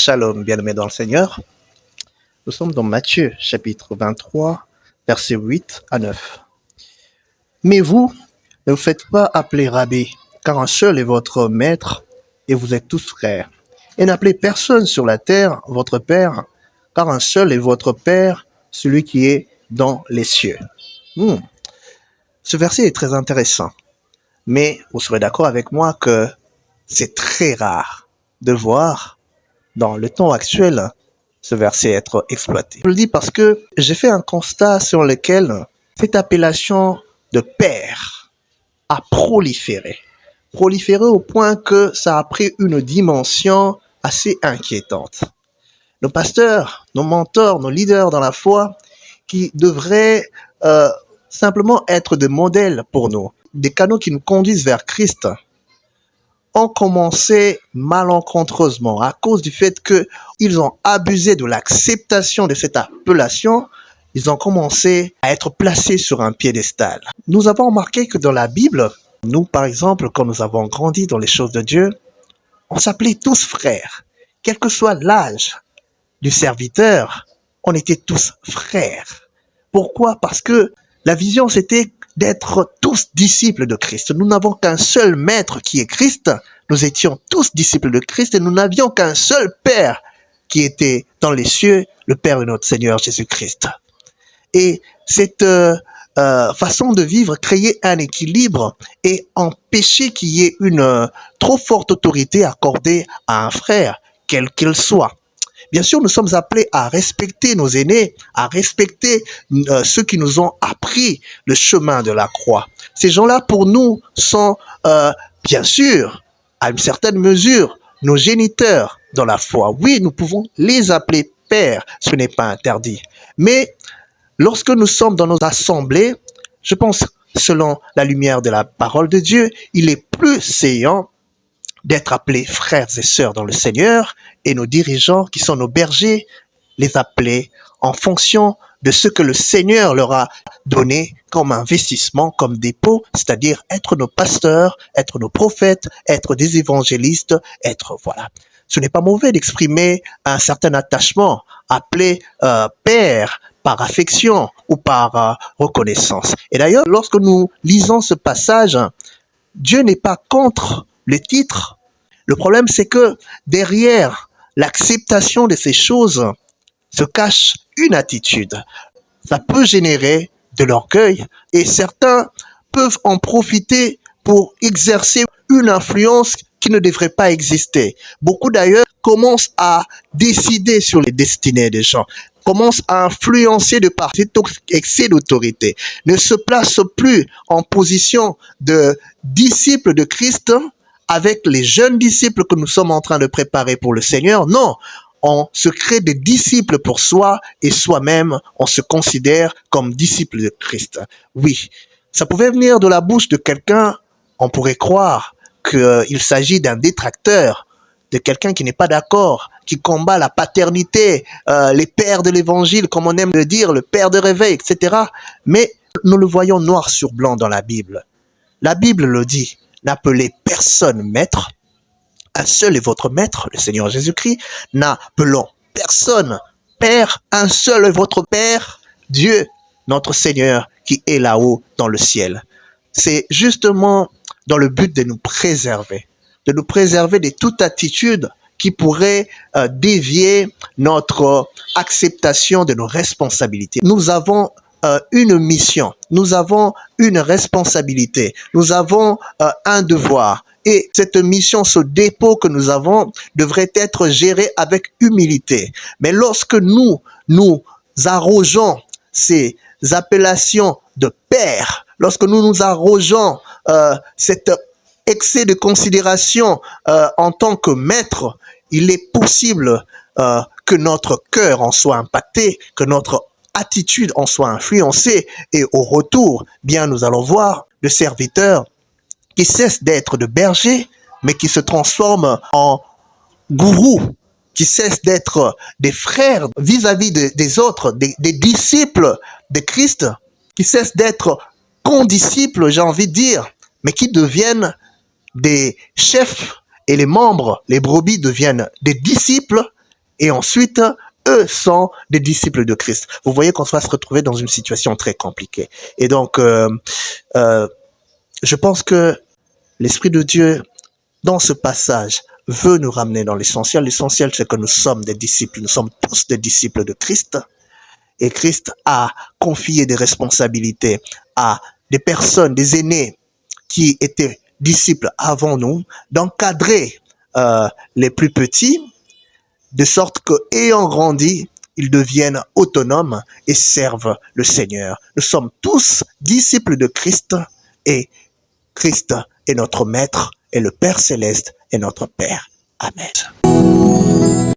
Shalom, bien-aimés dans le Seigneur. Nous sommes dans Matthieu, chapitre 23, versets 8 à 9. Mais vous, ne vous faites pas appeler Rabbi, car un seul est votre maître, et vous êtes tous frères. Et n'appelez personne sur la terre votre Père, car un seul est votre Père, celui qui est dans les cieux. Ce verset est très intéressant, mais vous serez d'accord avec moi que c'est très rare de voir dans le temps actuel ce verset être exploité. Je le dis parce que j'ai fait un constat sur lequel cette appellation de père a proliféré au point que ça a pris une dimension assez inquiétante. Nos pasteurs, nos mentors, nos leaders dans la foi, qui devraient simplement être des modèles pour nous, des canaux qui nous conduisent vers Christ, ont commencé malencontreusement à cause du fait qu'ils ont abusé de l'acceptation de cette appellation. Ils ont commencé à être placés sur un piédestal. Nous avons remarqué que dans la Bible, nous par exemple, quand nous avons grandi dans les choses de Dieu, on s'appelait tous frères. Quel que soit l'âge du serviteur, on était tous frères. Pourquoi? Parce que la vision, c'était d'être tous disciples de Christ. Nous n'avons qu'un seul maître qui est Christ. Nous étions tous disciples de Christ et nous n'avions qu'un seul Père qui était dans les cieux, le Père de notre Seigneur Jésus-Christ. Et cette façon de vivre créait un équilibre et empêchait qu'il y ait une trop forte autorité accordée à un frère, quel qu'il soit. Bien sûr, nous sommes appelés à respecter nos aînés, à respecter ceux qui nous ont appris le chemin de la croix. Ces gens-là, pour nous, sont bien sûr, à une certaine mesure, nos géniteurs dans la foi. Oui, nous pouvons les appeler pères, ce n'est pas interdit. Mais lorsque nous sommes dans nos assemblées, je pense, selon la lumière de la parole de Dieu, il est plus séant d'être appelés frères et sœurs dans le Seigneur et nos dirigeants qui sont nos bergers, les appeler en fonction de ce que le Seigneur leur a donné comme investissement, comme dépôt, c'est-à-dire être nos pasteurs, être nos prophètes, être des évangélistes, voilà. Ce n'est pas mauvais d'exprimer un certain attachement, appelé père par affection ou par reconnaissance. Et d'ailleurs, lorsque nous lisons ce passage, Dieu n'est pas contre les titres. Le problème, c'est que derrière l'acceptation de ces choses se cache une attitude. Ça peut générer de l'orgueil et certains peuvent en profiter pour exercer une influence qui ne devrait pas exister. Beaucoup d'ailleurs commencent à décider sur les destinées des gens, commencent à influencer de par cet excès d'autorité, ne se placent plus en position de disciples de Christ avec les jeunes disciples que nous sommes en train de préparer pour le Seigneur. Non, on se crée des disciples pour soi et soi-même, on se considère comme disciples de Christ. Oui, ça pouvait venir de la bouche de quelqu'un, on pourrait croire qu'il s'agit d'un détracteur, de quelqu'un qui n'est pas d'accord, qui combat la paternité, les pères de l'évangile, comme on aime le dire, le père de réveil, etc. Mais nous le voyons noir sur blanc dans la Bible. La Bible le dit. N'appelez personne maître, un seul est votre maître, le Seigneur Jésus-Christ. N'appelons personne père, un seul est votre Père, Dieu, notre Seigneur, qui est là-haut dans le ciel. C'est justement dans le but de nous préserver de toute attitude qui pourrait dévier notre acceptation de nos responsabilités. Nous avons une mission, nous avons une responsabilité, nous avons un devoir. Et cette mission, ce dépôt que nous avons, devrait être géré avec humilité. Mais lorsque nous arrogeons ces appellations de père, lorsque nous nous arrogeons cet excès de considération en tant que maître, il est possible que notre cœur en soit impacté, que notre attitude en soit influencée, et au retour, bien nous allons voir de serviteurs qui cessent d'être de bergers, mais qui se transforment en gourous, qui cessent d'être des frères vis-à-vis des autres, des disciples de Christ, qui cessent d'être condisciples, j'ai envie de dire, mais qui deviennent des chefs, et les membres, les brebis deviennent des disciples, et ensuite, eux sont des disciples de Christ. Vous voyez qu'on va se retrouver dans une situation très compliquée. Et donc, euh, je pense que l'Esprit de Dieu, dans ce passage, veut nous ramener dans l'essentiel. L'essentiel, c'est que nous sommes des disciples. Nous sommes tous des disciples de Christ. Et Christ a confié des responsabilités à des personnes, des aînés qui étaient disciples avant nous, d'encadrer les plus petits, de sorte que, ayant grandi, ils deviennent autonomes et servent le Seigneur. Nous sommes tous disciples de Christ et Christ est notre Maître et le Père Céleste est notre Père. Amen.